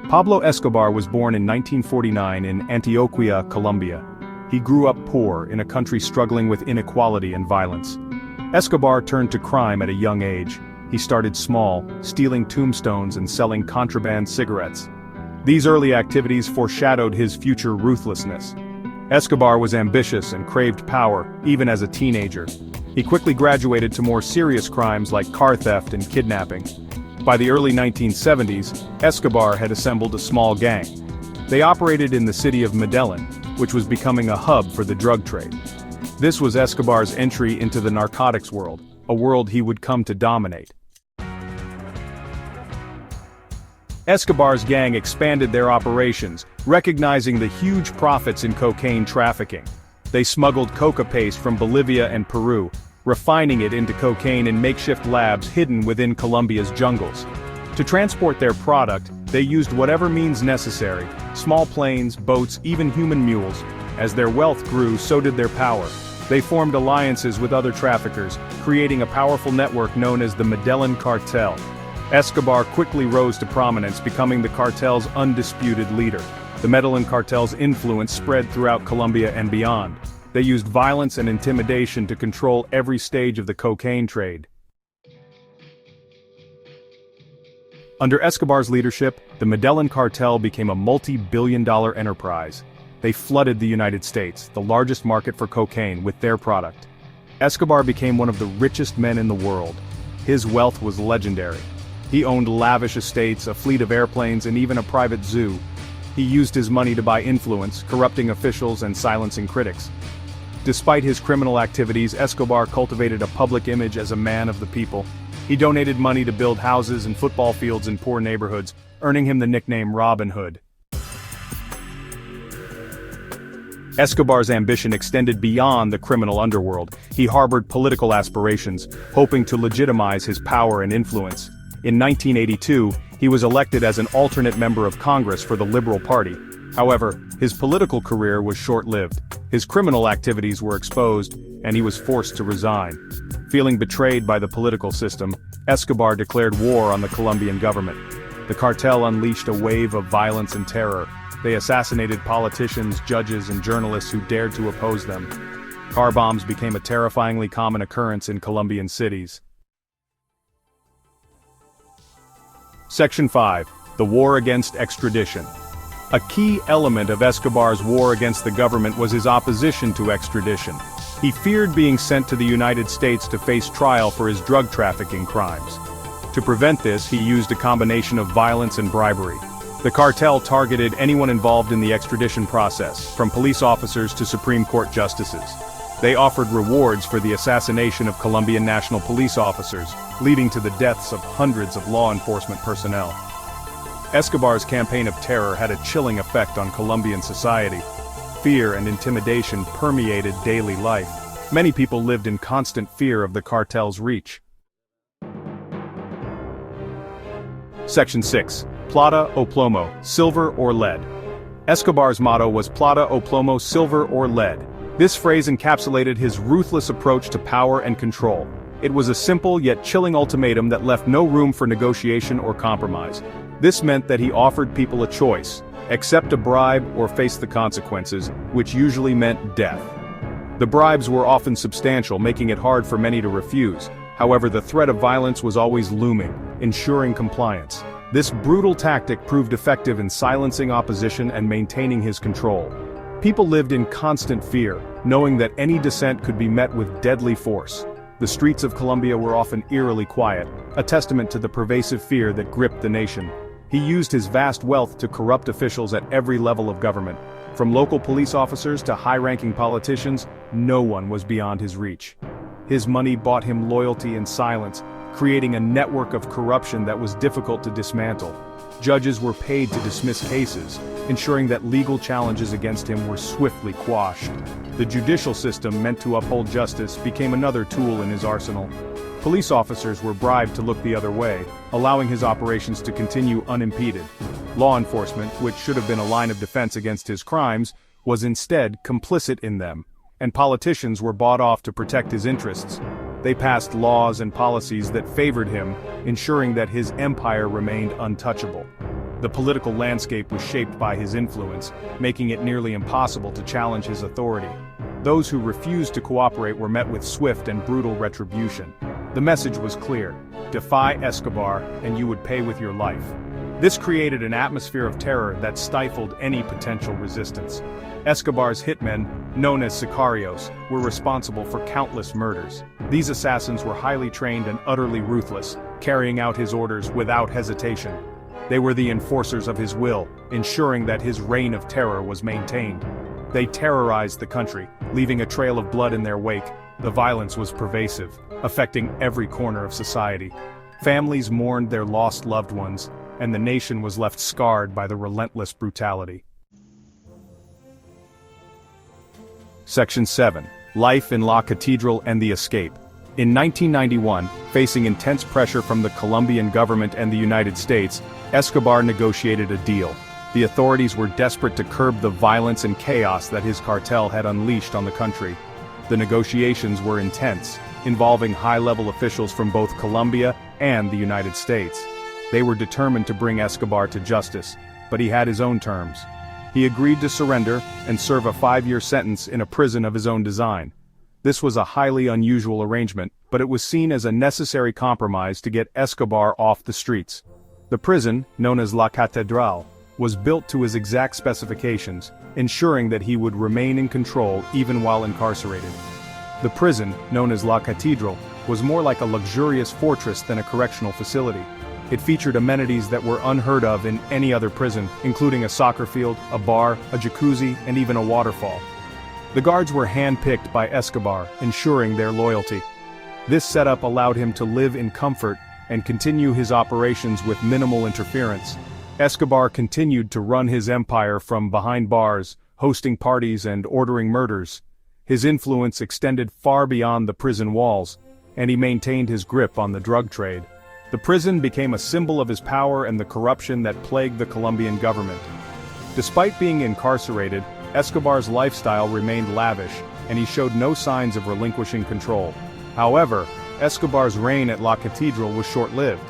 Pablo Escobar was born in 1949 in Antioquia, Colombia. He grew up poor in a country struggling with inequality and violence. Escobar turned to crime at a young age. He started small, stealing tombstones and selling contraband cigarettes. These early activities foreshadowed his future ruthlessness. Escobar was ambitious and craved power, even as a teenager. He quickly graduated to more serious crimes like car theft and kidnapping. By the early 1970s, Escobar had assembled a small gang. They operated in the city of Medellin, which was becoming a hub for the drug trade. This was Escobar's entry into the narcotics world, a world he would come to dominate. Escobar's gang expanded their operations, recognizing the huge profits in cocaine trafficking. They smuggled coca paste from Bolivia and Peru, refining it into cocaine in makeshift labs hidden within Colombia's jungles. To transport their product, they used whatever means necessary: small planes, boats, even human mules. As their wealth grew, so did their power. They formed alliances with other traffickers, creating a powerful network known as the Medellin Cartel. Escobar quickly rose to prominence, becoming the cartel's undisputed leader. The Medellin Cartel's influence spread throughout Colombia and beyond. They used violence and intimidation to control every stage of the cocaine trade. Under Escobar's leadership, the Medellin Cartel became a multi-billion-dollar enterprise. They flooded the United States, the largest market for cocaine, with their product. Escobar became one of the richest men in the world. His wealth was legendary. He owned lavish estates, a fleet of airplanes, and even a private zoo. He used his money to buy influence, corrupting officials and silencing critics. Despite his criminal activities, Escobar cultivated a public image as a man of the people. He donated money to build houses and football fields in poor neighborhoods, earning him the nickname Robin Hood. Escobar's ambition extended beyond the criminal underworld. He harbored political aspirations, hoping to legitimize his power and influence. In 1982, he was elected as an alternate member of Congress for the Liberal Party. However, his political career was short-lived. His criminal activities were exposed, and he was forced to resign. Feeling betrayed by the political system, Escobar declared war on the Colombian government. The cartel unleashed a wave of violence and terror. They assassinated politicians, judges, and journalists who dared to oppose them. Car bombs became a terrifyingly common occurrence in Colombian cities. Section 5. The War Against Extradition. A key element of Escobar's war against the government was his opposition to extradition. He feared being sent to the United States to face trial for his drug trafficking crimes. To prevent this, he used a combination of violence and bribery. The cartel targeted anyone involved in the extradition process, from police officers to Supreme Court justices. They offered rewards for the assassination of Colombian national police officers, leading to the deaths of hundreds of law enforcement personnel. Escobar's campaign of terror had a chilling effect on Colombian society. Fear and intimidation permeated daily life. Many people lived in constant fear of the cartel's reach. Section 6. Plata o plomo, silver or lead. Escobar's motto was Plata o plomo, silver or lead. This phrase encapsulated his ruthless approach to power and control. It was a simple yet chilling ultimatum that left no room for negotiation or compromise. This meant that he offered people a choice: accept a bribe or face the consequences, which usually meant death. The bribes were often substantial, making it hard for many to refuse. However, the threat of violence was always looming, ensuring compliance. This brutal tactic proved effective in silencing opposition and maintaining his control. People lived in constant fear, knowing that any dissent could be met with deadly force. The streets of Colombia were often eerily quiet, a testament to the pervasive fear that gripped the nation. He used his vast wealth to corrupt officials at every level of government. From local police officers to high-ranking politicians, no one was beyond his reach. His money bought him loyalty and silence, creating a network of corruption that was difficult to dismantle. Judges were paid to dismiss cases, ensuring that legal challenges against him were swiftly quashed. The judicial system, meant to uphold justice, became another tool in his arsenal. Police officers were bribed to look the other way, allowing his operations to continue unimpeded. Law enforcement, which should have been a line of defense against his crimes, was instead complicit in them, and politicians were bought off to protect his interests. They passed laws and policies that favored him, ensuring that his empire remained untouchable. The political landscape was shaped by his influence, making it nearly impossible to challenge his authority. Those who refused to cooperate were met with swift and brutal retribution. The message was clear: defy Escobar, and you would pay with your life. This created an atmosphere of terror that stifled any potential resistance. Escobar's hitmen, known as sicarios, were responsible for countless murders. These assassins were highly trained and utterly ruthless, carrying out his orders without hesitation. They were the enforcers of his will, ensuring that his reign of terror was maintained. They terrorized the country, leaving a trail of blood in their wake. The violence was pervasive, affecting every corner of society. Families mourned their lost loved ones, and the nation was left scarred by the relentless brutality. Section 7. Life in La Cathedral and the Escape. In 1991, facing intense pressure from the Colombian government and the United States, Escobar negotiated a deal. The authorities were desperate to curb the violence and chaos that his cartel had unleashed on the country. The negotiations were intense, involving high-level officials from both Colombia and the United States. They were determined to bring Escobar to justice, but he had his own terms. He agreed to surrender and serve a 5-year sentence in a prison of his own design. This was a highly unusual arrangement, but it was seen as a necessary compromise to get Escobar off the streets. The prison, known as La Catedral, was built to his exact specifications, ensuring that he would remain in control even while incarcerated. The prison, known as La Cathedral, was more like a luxurious fortress than a correctional facility. It featured amenities that were unheard of in any other prison, including a soccer field, a bar, a jacuzzi, and even a waterfall. The guards were hand-picked by Escobar, ensuring their loyalty. This setup allowed him to live in comfort and continue his operations with minimal interference. Escobar continued to run his empire from behind bars, hosting parties and ordering murders. His influence extended far beyond the prison walls, and he maintained his grip on the drug trade. The prison became a symbol of his power and the corruption that plagued the Colombian government. Despite being incarcerated, Escobar's lifestyle remained lavish, and he showed no signs of relinquishing control. However, Escobar's reign at La Cathedral was short-lived.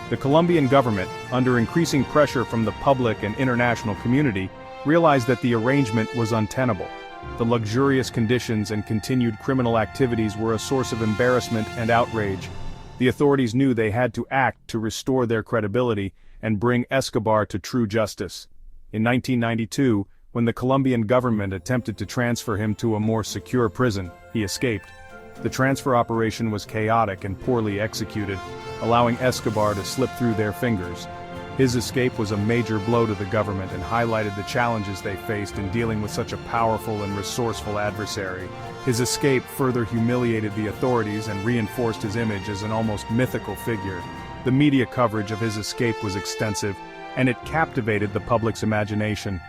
The Colombian government, under increasing pressure from the public and international community, realized that the arrangement was untenable. The luxurious conditions and continued criminal activities were a source of embarrassment and outrage. The authorities knew they had to act to restore their credibility and bring Escobar to true justice. In 1992, when the Colombian government attempted to transfer him to a more secure prison, he escaped. The transfer operation was chaotic and poorly executed, allowing Escobar to slip through their fingers. His escape was a major blow to the government and highlighted the challenges they faced in dealing with such a powerful and resourceful adversary. His escape further humiliated the authorities and reinforced his image as an almost mythical figure. The media coverage of his escape was extensive, and it captivated the public's imagination.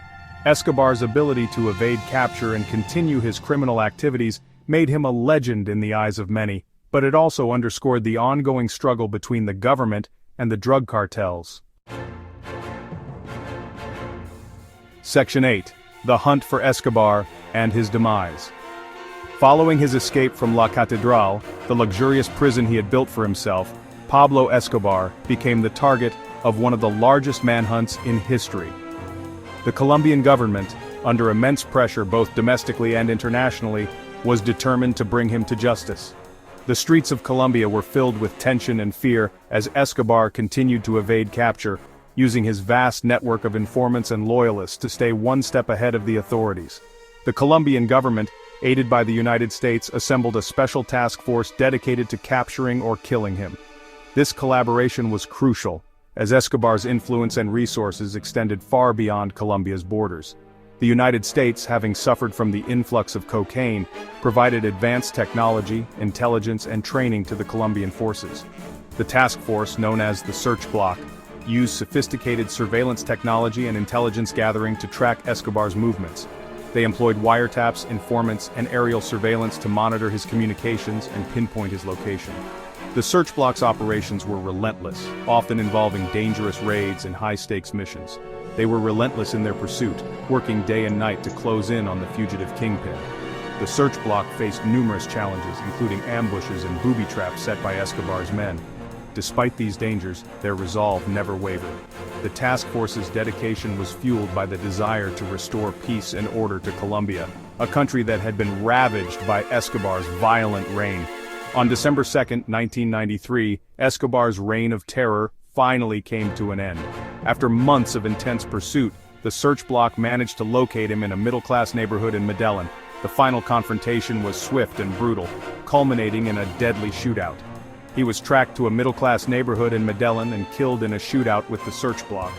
Escobar's ability to evade capture and continue his criminal activities made him a legend in the eyes of many, but it also underscored the ongoing struggle between the government and the drug cartels. Section 8. The Hunt for Escobar and His Demise. Following his escape from La Catedral, the luxurious prison he had built for himself, Pablo Escobar became the target of one of the largest manhunts in history. The Colombian government, under immense pressure both domestically and internationally, was determined to bring him to justice. The streets of Colombia were filled with tension and fear as Escobar continued to evade capture, using his vast network of informants and loyalists to stay one step ahead of the authorities. The Colombian government, aided by the United States, assembled a special task force dedicated to capturing or killing him. This collaboration was crucial, as Escobar's influence and resources extended far beyond Colombia's borders. The United States, having suffered from the influx of cocaine, provided advanced technology, intelligence, and training to the Colombian forces. The task force, known as the Search Bloc, used sophisticated surveillance technology and intelligence gathering to track Escobar's movements. They employed wiretaps, informants, and aerial surveillance to monitor his communications and pinpoint his location. The Search Bloc's operations were relentless, often involving dangerous raids and high-stakes missions. They were relentless in their pursuit, working day and night to close in on the fugitive kingpin. The Search Bloc faced numerous challenges, including ambushes and booby traps set by Escobar's men. Despite these dangers, their resolve never wavered. The task force's dedication was fueled by the desire to restore peace and order to Colombia, a country that had been ravaged by Escobar's violent reign. On December 2, 1993, Escobar's reign of terror finally came to an end. After months of intense pursuit, the search block managed to locate him in a middle-class neighborhood in Medellin. The final confrontation was swift and brutal, culminating in a deadly shootout. He was tracked to a middle-class neighborhood in Medellin and killed in a shootout with the search block.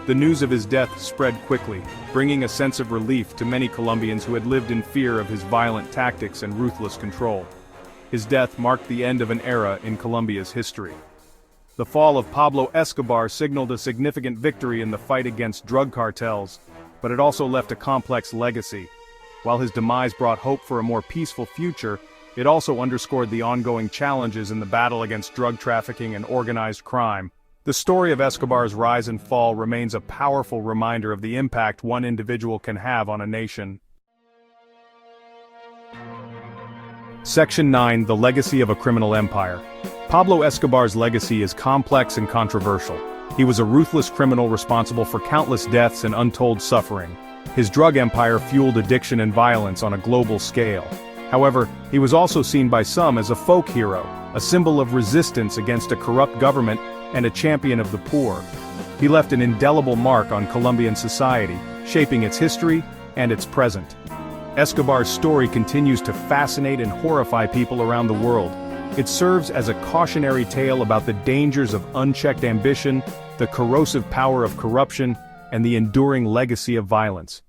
The news of his death spread quickly, bringing a sense of relief to many Colombians who had lived in fear of his violent tactics and ruthless control. His death marked the end of an era in Colombia's history. The fall of Pablo Escobar signaled a significant victory in the fight against drug cartels, but it also left a complex legacy. While his demise brought hope for a more peaceful future, it also underscored the ongoing challenges in the battle against drug trafficking and organized crime. The story of Escobar's rise and fall remains a powerful reminder of the impact one individual can have on a nation. Section 9: The Legacy of a Criminal Empire. Pablo Escobar's legacy is complex and controversial. He was a ruthless criminal responsible for countless deaths and untold suffering. His drug empire fueled addiction and violence on a global scale. However, he was also seen by some as a folk hero, a symbol of resistance against a corrupt government and a champion of the poor. He left an indelible mark on Colombian society, shaping its history and its present. Escobar's story continues to fascinate and horrify people around the world. It serves as a cautionary tale about the dangers of unchecked ambition, the corrosive power of corruption, and the enduring legacy of violence.